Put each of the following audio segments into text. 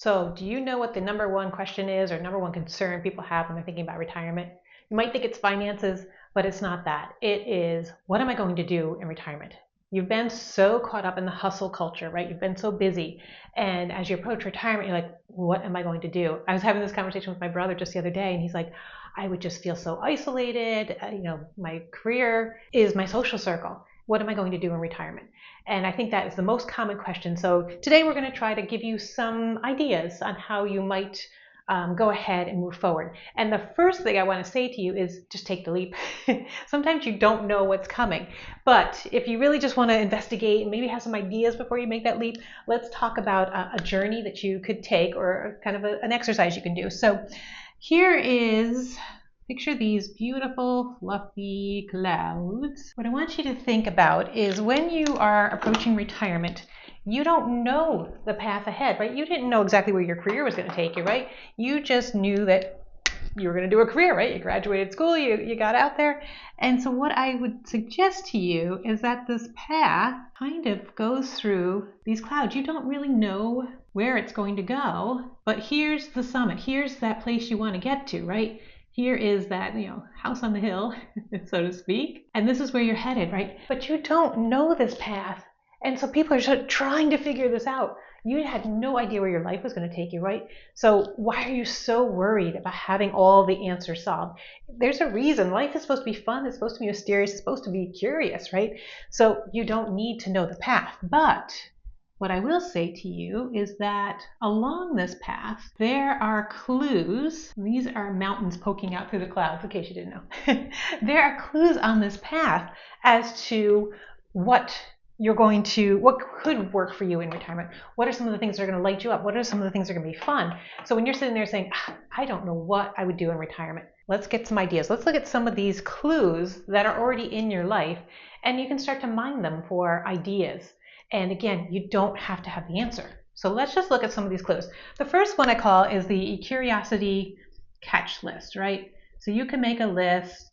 So, do you know what the number one question is or number one concern people have when they're thinking about retirement? You might think it's finances, but it's not that. It is, what am I going to do in retirement? You've been so caught up in the hustle culture, right? You've been so busy. And as you approach retirement, you're like, what am I going to do? I was having this conversation with my brother just the other day, and he's like, I would just feel so isolated. My career is my social circle. What am I going to do in retirement? And I think that is the most common question. So today we're going to try to give you some ideas on how you might go ahead and move forward. And the first thing I want to say to you is just take the leap. Sometimes you don't know what's coming. But if you really just want to investigate and maybe have some ideas before you make that leap, let's talk about a journey that you could take or kind of an exercise you can do. So here is, picture these beautiful fluffy clouds. What I want you to think about is when you are approaching retirement, you don't know the path ahead, right? You didn't know exactly where your career was going to take you, right? You just knew that you were going to do a career, right? You graduated school, you got out there. And so what I would suggest to you is that this path kind of goes through these clouds. You don't really know where it's going to go, but here's the summit. Here's that place you want to get to, right? Here is that, house on the hill, so to speak. And this is where you're headed, right? But you don't know this path. And so people are just trying to figure this out. You had no idea where your life was going to take you, right? So why are you so worried about having all the answers solved? There's a reason. Life is supposed to be fun. It's supposed to be mysterious. It's supposed to be curious, right? So you don't need to know the path. But what I will say to you is that along this path, there are clues. These are mountains poking out through the clouds, in case you didn't know. There are clues on this path as to what could work for you in retirement. What are some of the things that are going to light you up? What are some of the things that are going to be fun? So when you're sitting there saying, I don't know what I would do in retirement, let's get some ideas. Let's look at some of these clues that are already in your life, and you can start to mine them for ideas. And again, you don't have to have the answer. So let's just look at some of these clues. The first one I call is the curiosity catch list, right? So you can make a list,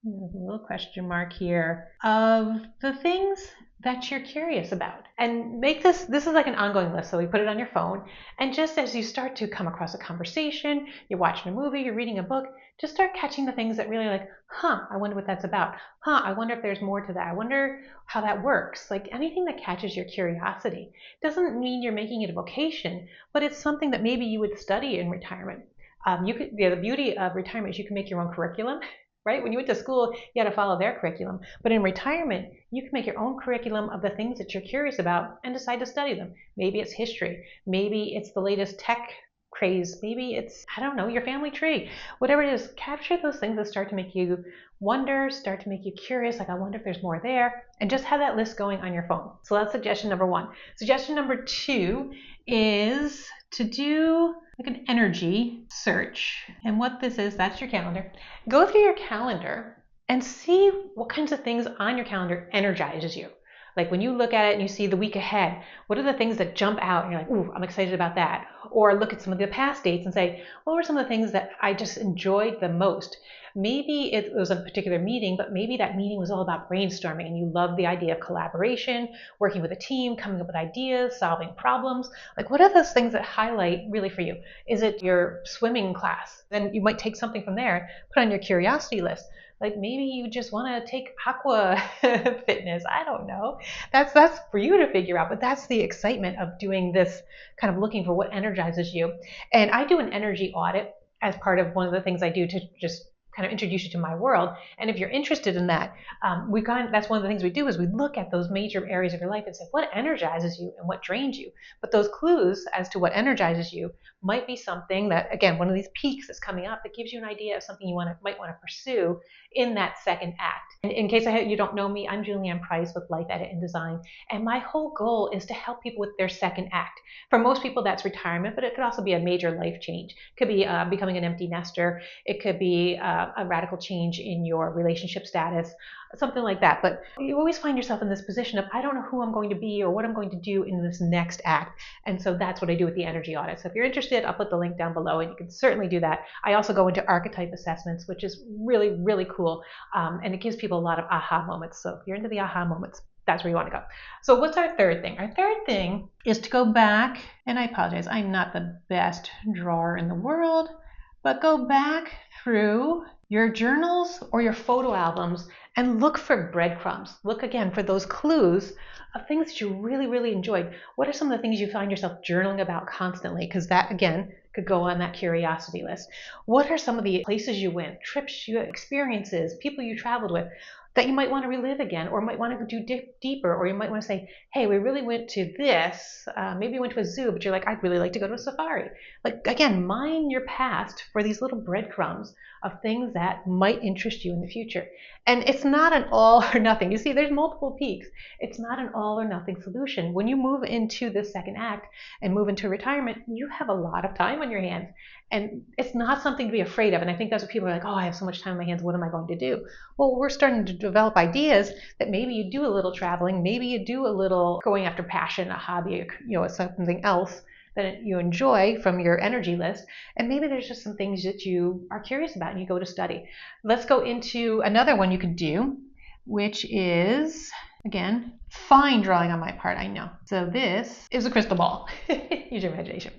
a little question mark here, of the things that you're curious about. And make this is like an ongoing list. So we put it on your phone. And just as you start to come across a conversation, you're watching a movie, you're reading a book, just start catching the things that really like, I wonder what that's about. I wonder if there's more to that. I wonder how that works. Like anything that catches your curiosity. Doesn't mean you're making it a vocation, but it's something that maybe you would study in retirement. The beauty of retirement is you can make your own curriculum. Right? When you went to school, you had to follow their curriculum. But in retirement, you can make your own curriculum of the things that you're curious about and decide to study them. Maybe it's history. Maybe it's the latest tech craze. Maybe it's, your family tree. Whatever it is, capture those things that start to make you wonder, start to make you curious, like I wonder if there's more there, and just have that list going on your phone. So that's suggestion number one. Suggestion number two is to do like an energy search. And what this is, that's your calendar. Go through your calendar and see what kinds of things on your calendar energizes you. Like when you look at it and you see the week ahead, what are the things that jump out and you're like, ooh, I'm excited about that? Or look at some of the past dates and say, what were some of the things that I just enjoyed the most? Maybe it was a particular meeting, but maybe that meeting was all about brainstorming and you love the idea of collaboration, working with a team, coming up with ideas, solving problems. Like what are those things that highlight really for you? Is it your swimming class? Then you might take something from there, put on your curiosity list. Like maybe you just want to take aqua fitness. I don't know. That's for you to figure out, but that's the excitement of doing this, kind of looking for what energizes you. And I do an energy audit as part of one of the things I do to just kind of introduce you to my world. And if you're interested in that, that's one of the things we do is we look at those major areas of your life and say, what energizes you and what drains you? But those clues as to what energizes you might be something that, again, one of these peaks that's coming up that gives you an idea of something you might want to pursue in that second act. And in case you don't know me, I'm Julianne Price with Life Edit and Design. And my whole goal is to help people with their second act. For most people, that's retirement, but it could also be a major life change. It could be becoming an empty nester. It could be a radical change in your relationship status, something like that. But you always find yourself in this position of, I don't know who I'm going to be or what I'm going to do in this next act. And so that's what I do with the energy audit. So if you're interested, I'll put the link down below and you can certainly do that. I also go into archetype assessments, which is really, really cool. And it gives people a lot of aha moments. So if you're into the aha moments, that's where you want to go. So what's our third thing? Our third thing is to go back, and I apologize, I'm not the best drawer in the world, but go back through your journals or your photo albums and look for breadcrumbs. Look again for those clues of things that you really, really enjoyed. What are some of the things you find yourself journaling about constantly? Because that, again, could go on that curiosity list. What are some of the places you went, trips you experiences, people you traveled with that you might want to relive again, or might want to do deeper, or you might want to say, hey, we really went to this, maybe you went to a zoo, but you're like, I'd really like to go to a safari. Like, again, mine your past for these little breadcrumbs of things that might interest you in the future. And it's not an all or nothing. You see, there's multiple peaks. It's not an all or nothing solution. When you move into the second act and move into retirement, you have a lot of time on your hands. And it's not something to be afraid of. And I think that's what people are like, oh, I have so much time on my hands. What am I going to do? Well, we're starting to develop ideas that maybe you do a little traveling, maybe you do a little going after passion, a hobby, something else that you enjoy from your energy list, and maybe there's just some things that you are curious about and you go to study. Let's go into another one you could do, which is, again, fine drawing on my part, I know. So this is a crystal ball. Use your imagination.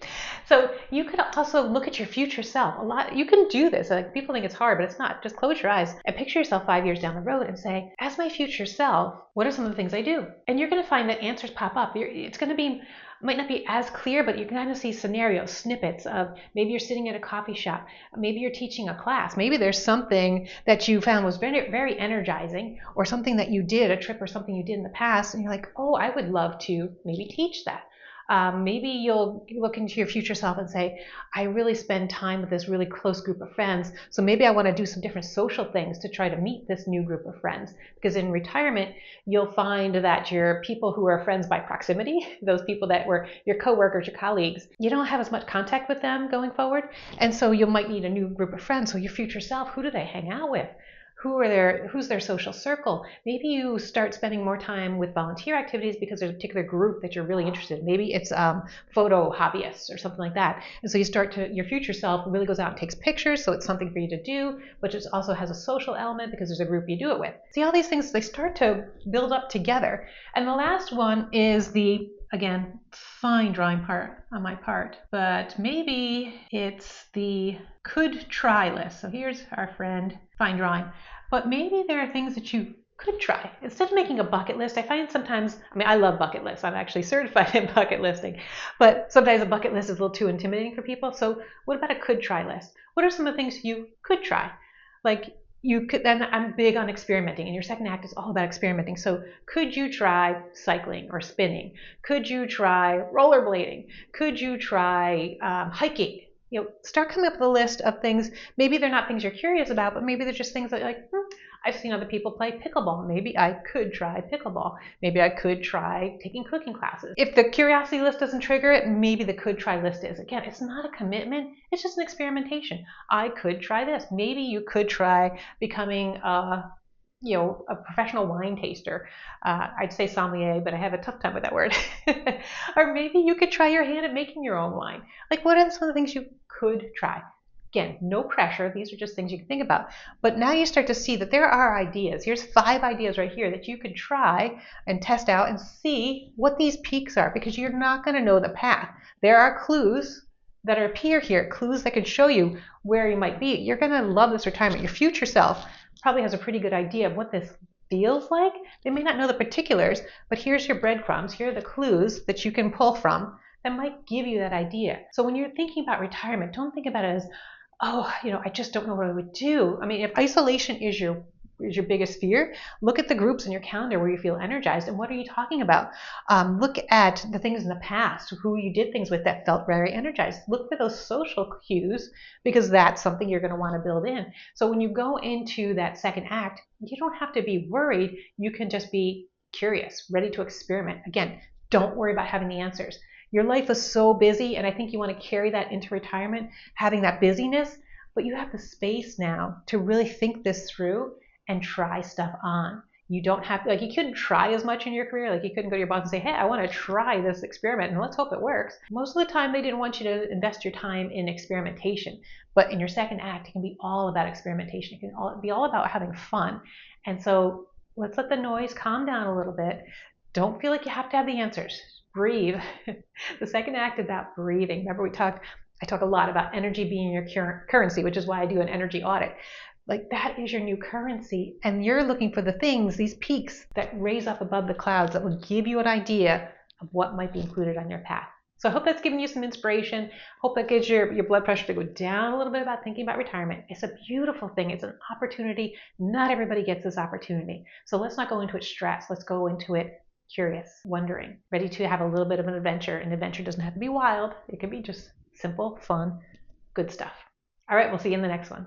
So you could also look at your future self. You can do this. Like, people think it's hard, but it's not. Just close your eyes and picture yourself 5 years down the road and say, as my future self, what are some of the things I do? And you're going to find that answers pop up. It's going to be, might not be as clear, but you can kind of see scenarios, snippets of maybe you're sitting at a coffee shop, maybe you're teaching a class, maybe there's something that you found was very, very energizing, or something that you did, a trip or something you did in the past, and you're like, oh, I would love to maybe teach that. Maybe you'll look into your future self and say, I really spend time with this really close group of friends, so maybe I want to do some different social things to try to meet this new group of friends. Because in retirement, you'll find that your people who are friends by proximity, those people that were your coworkers, your colleagues, you don't have as much contact with them going forward, and so you might need a new group of friends. So your future self, who do they hang out with? Who's their social circle? Maybe you start spending more time with volunteer activities because there's a particular group that you're really interested in. Maybe it's photo hobbyists or something like that. And so your future self really goes out and takes pictures, so it's something for you to do, but it also has a social element because there's a group you do it with. See, all these things, they start to build up together. And the last one is the, again, fine drawing part on my part, but maybe it's the could try list. So here's our friend, fine drawing. But maybe there are things that you could try. Instead of making a bucket list, I find sometimes, I love bucket lists. I'm actually certified in bucket listing, but sometimes a bucket list is a little too intimidating for people. So what about a could try list? What are some of the things you could try? Like, you could, then I'm big on experimenting, and your second act is all about experimenting. So could you try cycling or spinning? Could you try rollerblading? Could you try hiking? Start coming up with a list of things. Maybe they're not things you're curious about, but maybe they're just things that like, I've seen other people play pickleball. Maybe I could try pickleball. Maybe I could try taking cooking classes. If the curiosity list doesn't trigger it, maybe the could try list is. Again, it's not a commitment. It's just an experimentation. I could try this. Maybe you could try becoming a professional wine taster. I'd say sommelier, but I have a tough time with that word. Or maybe you could try your hand at making your own wine. Like, what are some of the things you could try? Again, no pressure. These are just things you can think about. But now you start to see that there are ideas. Here's 5 ideas right here that you could try and test out and see what these peaks are, because you're not going to know the path. There are clues that appear here, clues that can show you where you might be. You're going to love this retirement. Your future self probably has a pretty good idea of what this feels like. They may not know the particulars, but here's your breadcrumbs. Here are the clues that you can pull from that might give you that idea. So when you're thinking about retirement, don't think about it as, I just don't know what I would do. If isolation is your biggest fear, look at the groups in your calendar where you feel energized, and what are you talking about? Look at the things in the past, who you did things with that felt very energized. Look for those social cues, because that's something you're going to want to build in. So when you go into that second act, you don't have to be worried. You can just be curious, ready to experiment. Again, don't worry about having the answers. Your life is so busy, and I think you want to carry that into retirement, having that busyness, but you have the space now to really think this through and try stuff on. You don't have to, you couldn't try as much in your career. You couldn't go to your boss and say, hey, I want to try this experiment and let's hope it works. Most of the time, they didn't want you to invest your time in experimentation. But in your second act, it can be all about experimentation. It can be all about having fun. And so Let's let the noise calm down a little bit. Don't feel like you have to have the answers. Breathe. The second act is about breathing. Remember I talk a lot about energy being your currency, which is why I do an energy audit. Like that is your new currency. And you're looking for the things, these peaks that raise up above the clouds that will give you an idea of what might be included on your path. So I hope that's given you some inspiration. Hope that gives your blood pressure to go down a little bit about thinking about retirement. It's a beautiful thing. It's an opportunity. Not everybody gets this opportunity. So let's not go into it stressed. Let's go into it curious, wondering, ready to have a little bit of an adventure. An adventure doesn't have to be wild. It can be just simple, fun, good stuff. All right, we'll see you in the next one.